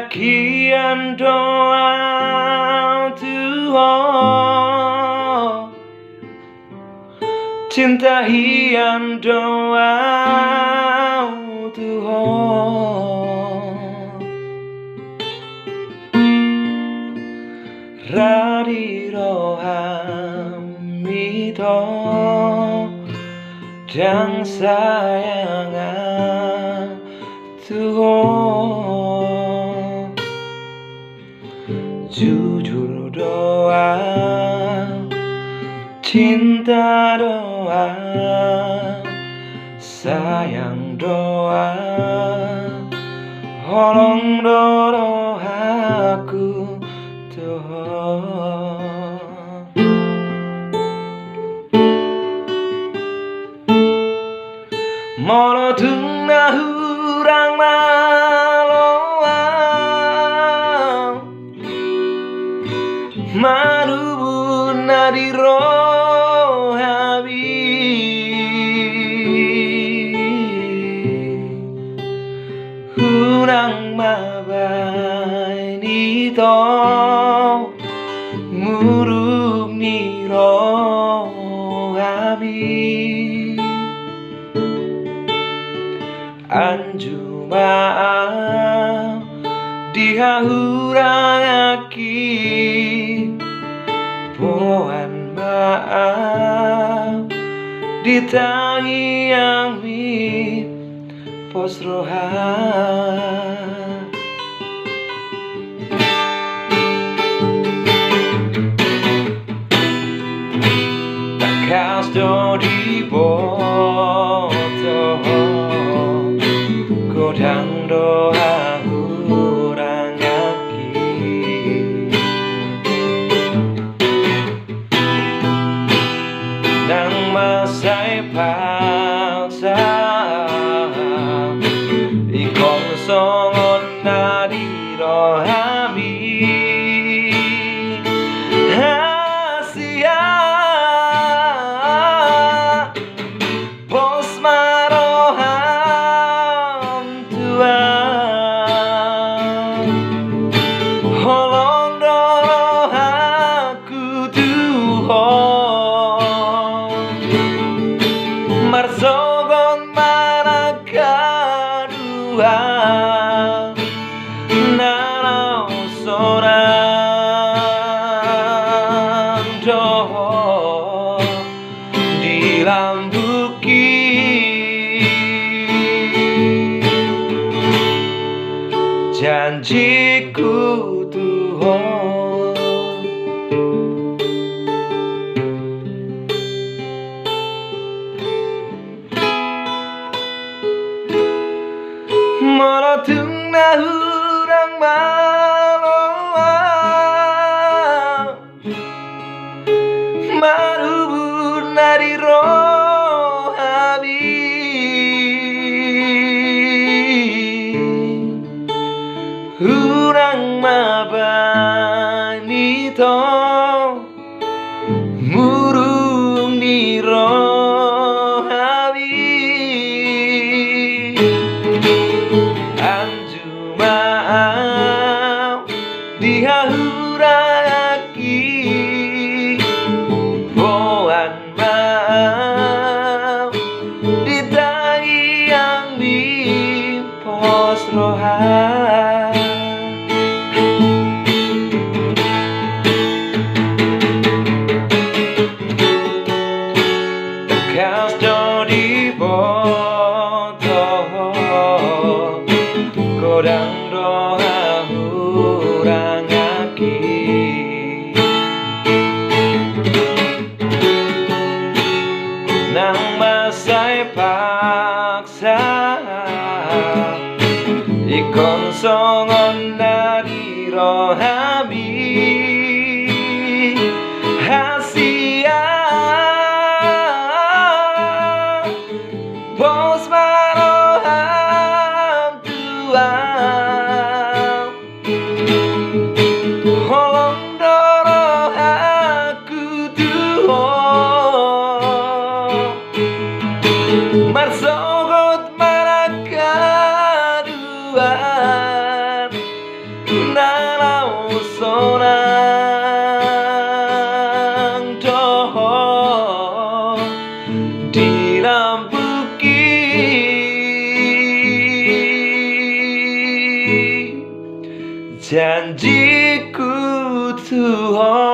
Kian doa Tuhan, cinta hian doa Tuhan, radiro hamito dan sayang Tuhan, jujur doa, cinta doa, sayang doa, holong doaku Tuhan. Moro tungna hurang maloa manubun nadiro habi hurang mabai nito muruk niro habi anjuma dihahurang aki poan maaf ditangi yang mi posrohan takas do di boto godang doa hurang aki nang masai paksa ikon songon nadiro hami hasia pos marohan Tuhan, holong doaku Tuhan, marsogon manakadua nanau sorang doh dilambuki janjiku Tuhan. Moro tungna hurang maloa marubun nadiro habi hurang mabanito murung niro habi anjuma dihahuraki poan maaf ditangi yang di pos rohan tekas do di boto godang doa hurang aki nang masai paksa ikon songon nadiro hami hasia pos marohan Tuhan, holong doaku Tuhan, marsogot manakaduan di lampu janjiku Tuhan.